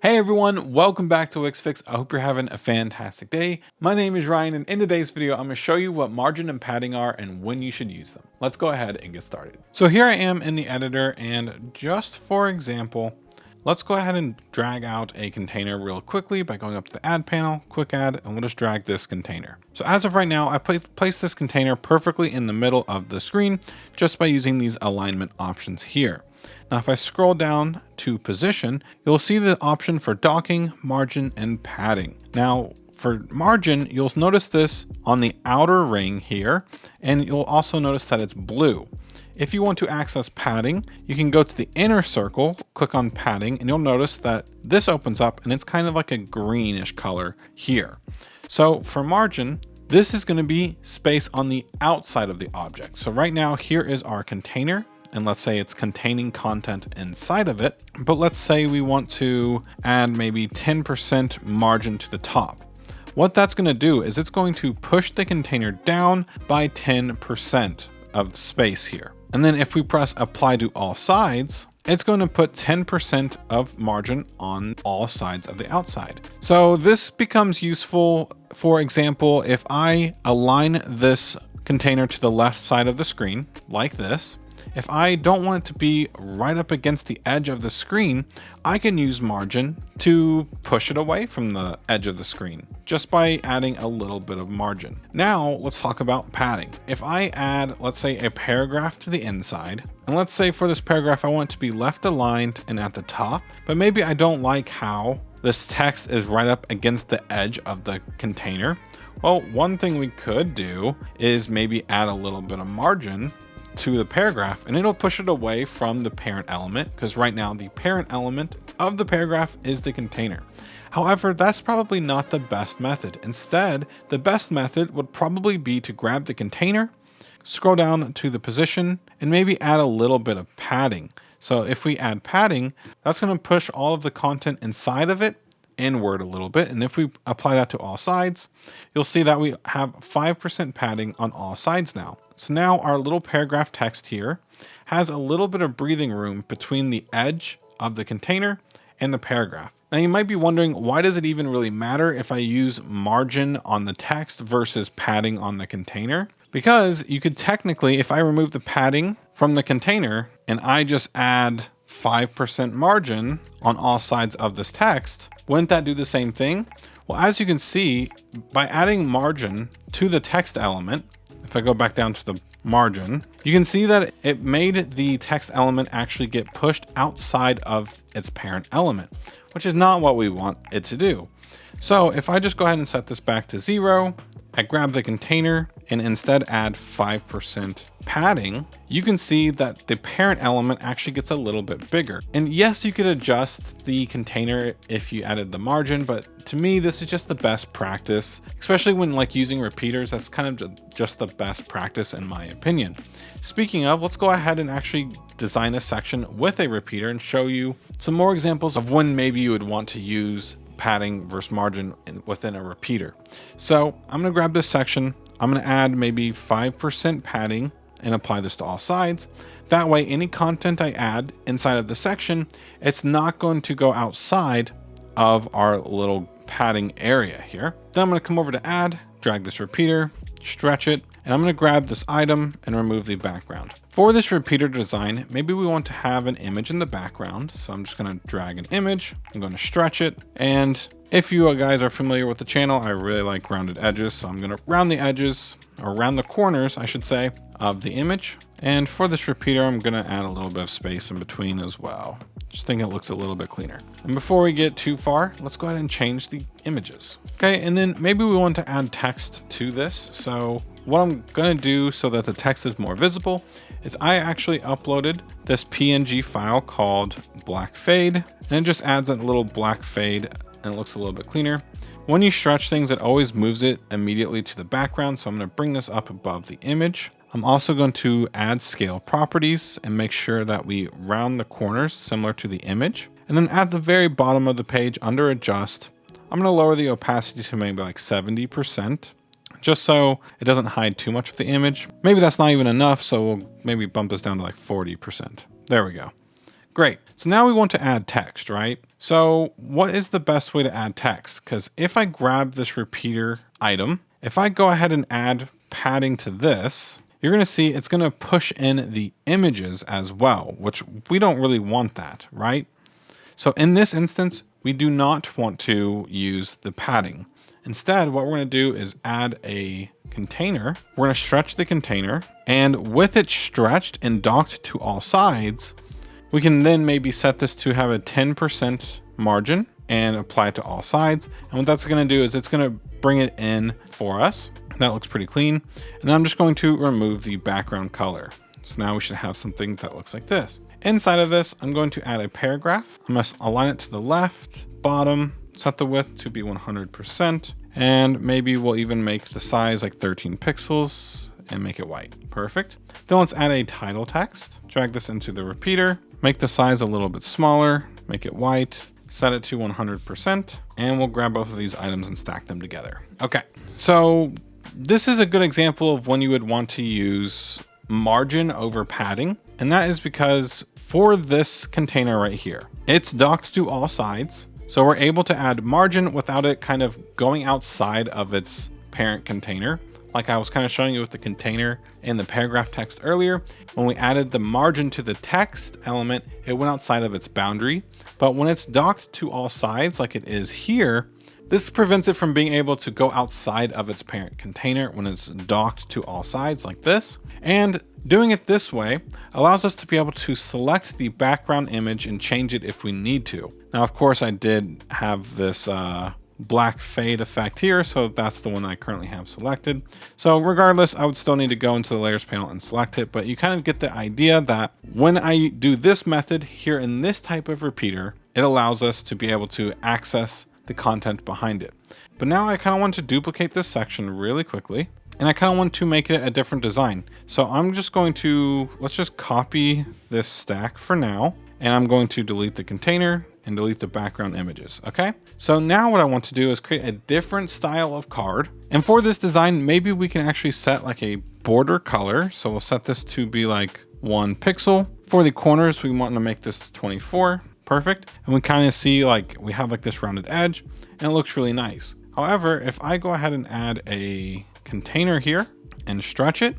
Hey everyone, welcome back to Wix Fix. I hope you're having a fantastic day. My name is Ryan, and in today's video, I'm going to show you what margin and padding are and when you should use them. Let's go ahead and get started. So here I am in the editor, and just for example, let's go ahead and drag out a container real quickly by going up to the add panel, quick add, and we'll just drag this container. So as of right now, I placed this container perfectly in the middle of the screen just by using these alignment options here. Now, if I scroll down to position, you'll see the option for docking, margin, and padding. Now, for margin, you'll notice this on the outer ring here, and you'll also notice that it's blue. If you want to access padding, you can go to the inner circle, click on padding, and you'll notice that this opens up and it's kind of like a greenish color here. So for margin, this is going to be space on the outside of the object. So right now, here is our container. And let's say it's containing content inside of it, but let's say we want to add maybe 10% margin to the top. What that's going to do is it's going to push the container down by 10% of the space here. And then if we press apply to all sides, it's going to put 10% of margin on all sides of the outside. So this becomes useful. For example, if I align this container to the left side of the screen like this, if I don't want it to be right up against the edge of the screen, I can use margin to push it away from the edge of the screen just by adding a little bit of margin. Now let's talk about padding. If I add, let's say, a paragraph to the inside, and let's say for this paragraph, I want it to be left aligned and at the top, but maybe I don't like how this text is right up against the edge of the container. Well, one thing we could do is maybe add a little bit of margin to the paragraph, and it'll push it away from the parent element, because right now the parent element of the paragraph is the container. However, that's probably not the best method. Instead, the best method would probably be to grab the container, scroll down to the position, and maybe add a little bit of padding. So if we add padding, that's going to push all of the content inside of it inward a little bit. And if we apply that to all sides, you'll see that we have 5% padding on all sides now. So now our little paragraph text here has a little bit of breathing room between the edge of the container and the paragraph. Now you might be wondering, why does it even really matter if I use margin on the text versus padding on the container? Because you could technically, if I remove the padding from the container and I just add 5% margin on all sides of this text, wouldn't that do the same thing? Well, as you can see, by adding margin to the text element, if I go back down to the margin, you can see that it made the text element actually get pushed outside of its parent element, which is not what we want it to do. So if I just go ahead and set this back to 0, I grab the container and instead add 5% padding, you can see that the parent element actually gets a little bit bigger. And yes, you could adjust the container if you added the margin, but to me, this is just the best practice, especially when using repeaters. That's kind of just the best practice in my opinion. Speaking of, let's go ahead and actually design a section with a repeater and show you some more examples of when maybe you would want to use padding versus margin within a repeater. So I'm going to grab this section. I'm going to add maybe 5% padding and apply this to all sides. That way, any content I add inside of the section, it's not going to go outside of our little padding area here. Then I'm going to come over to add, drag this repeater, stretch it, and I'm going to grab this item and remove the background. For this repeater design, maybe we want to have an image in the background. So I'm just going to drag an image. I'm going to stretch it. And if you guys are familiar with the channel, I really like rounded edges. So I'm going to round the edges, or round the corners, I should say, of the image. And for this repeater, I'm going to add a little bit of space in between as well. Just think it looks a little bit cleaner. And before we get too far, let's go ahead and change the images. Okay, and then maybe we want to add text to this. So what I'm going to do so that the text is more visible is I actually uploaded this PNG file called black fade, and it just adds that little black fade and it looks a little bit cleaner. When you stretch things, it always moves it immediately to the background. So I'm going to bring this up above the image. I'm also going to add scale properties and make sure that we round the corners similar to the image. And then at the very bottom of the page under adjust, I'm going to lower the opacity to maybe 70%. Just so it doesn't hide too much of the image. Maybe that's not even enough, so we'll maybe bump this down to 40%. There we go. Great. So now we want to add text, right? So what is the best way to add text? Because if I grab this repeater item, if I go ahead and add padding to this, you're going to see it's going to push in the images as well, which we don't really want that, right? So in this instance, we do not want to use the padding. Instead, what we're going to do is add a container. We're going to stretch the container, and with it stretched and docked to all sides, we can then maybe set this to have a 10% margin and apply it to all sides. And what that's going to do is it's going to bring it in for us. That looks pretty clean. And then I'm just going to remove the background color. So now we should have something that looks like this. Inside of this, I'm going to add a paragraph. I'm going to align it to the left, bottom, set the width to be 100%. And maybe we'll even make the size like 13 pixels and make it white. Perfect. Then let's add a title text. Drag this into the repeater. Make the size a little bit smaller, make it white, set it to 100%, and we'll grab both of these items and stack them together. Okay, so this is a good example of when you would want to use margin over padding. And that is because for this container right here, it's docked to all sides. So we're able to add margin without it kind of going outside of its parent container. Like I was kind of showing you with the container and the paragraph text earlier, when we added the margin to the text element, it went outside of its boundary. But when it's docked to all sides, like it is here, this prevents it from being able to go outside of its parent container when it's docked to all sides like this. And doing it this way allows us to be able to select the background image and change it if we need to. Now, of course, I did have this black fade effect here, so that's the one I currently have selected. So regardless, I would still need to go into the layers panel and select it, but you kind of get the idea that when I do this method here in this type of repeater, it allows us to be able to access the content behind it. But now I kind of want to duplicate this section really quickly, and I kind of want to make it a different design. So I'm just going to, let's just copy this stack for now, and I'm going to delete the container and delete the background images. Okay, so now what I want to do is create a different style of card. And for this design, maybe we can actually set like a border color. So we'll set this to be like 1 pixel. For the corners, we want to make this 24. Perfect. And we kind of see like we have like this rounded edge and it looks really nice. However, if I go ahead and add a container here and stretch it,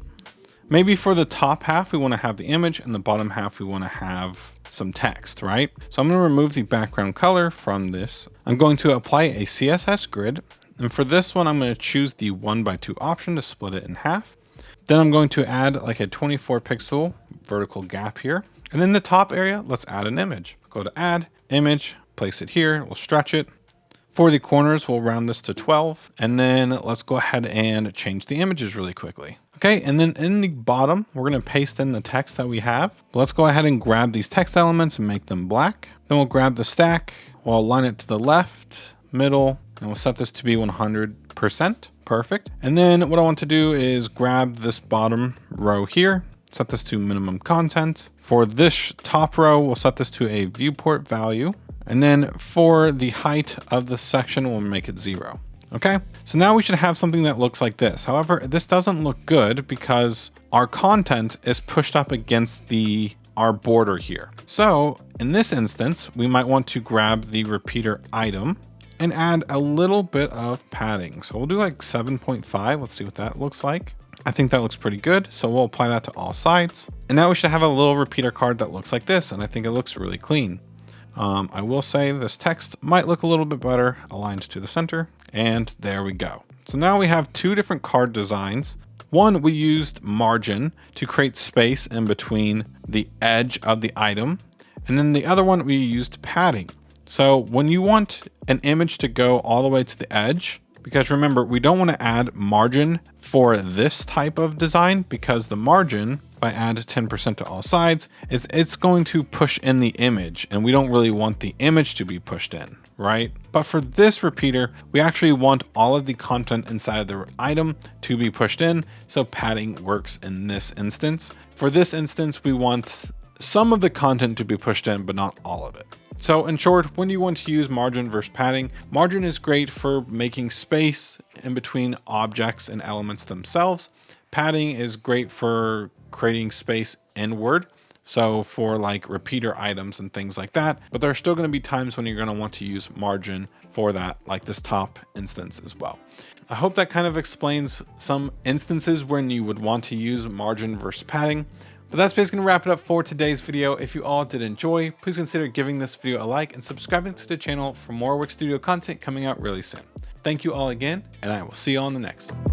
maybe for the top half, we want to have the image, and the bottom half, we want to have some text, right? So I'm going to remove the background color from this. I'm going to apply a CSS grid. And for this one, I'm going to choose the 1x2 option to split it in half. Then I'm going to add like a 24 pixel vertical gap here. And in the top area, let's add an image. Go to add image, place it here. We'll stretch it. For the corners, we'll round this to 12. And then let's go ahead and change the images really quickly. Okay, and then in the bottom, we're going to paste in the text that we have. Let's go ahead and grab these text elements and make them black. Then we'll grab the stack, we'll align it to the left, middle, and we'll set this to be 100%. Perfect. And then what I want to do is grab this bottom row here, set this to minimum content. For this top row, we'll set this to a viewport value. And then for the height of the section, we'll make it 0. Okay, so now we should have something that looks like this. However, this doesn't look good because our content is pushed up against our border here. So in this instance, we might want to grab the repeater item and add a little bit of padding. So we'll do like 7.5. Let's see what that looks like. I think that looks pretty good. So we'll apply that to all sides. And now we should have a little repeater card that looks like this. And I think it looks really clean. I will say this text might look a little bit better aligned to the center. And there we go. So now we have 2 different card designs. One, we used margin to create space in between the edge of the item. And then the other one, we used padding. So when you want an image to go all the way to the edge, because remember, we don't want to add margin for this type of design, because the margin, if I add 10% to all sides, it's going to push in the image, and we don't really want the image to be pushed in, right? But for this repeater, we actually want all of the content inside of the item to be pushed in, so padding works in this instance. For this instance, we want some of the content to be pushed in, but not all of it. So in short, when you want to use margin versus padding, margin is great for making space in between objects and elements themselves. Padding is great for creating space inward. So for like repeater items and things like that, but there are still going to be times when you're going to want to use margin for that, like this top instance as well. I hope that kind of explains some instances when you would want to use margin versus padding. But that's basically gonna wrap it up for today's video. If you all did enjoy, please consider giving this video a like and subscribing to the channel for more Wix Studio content coming out really soon. Thank you all again, and I will see you on the next one.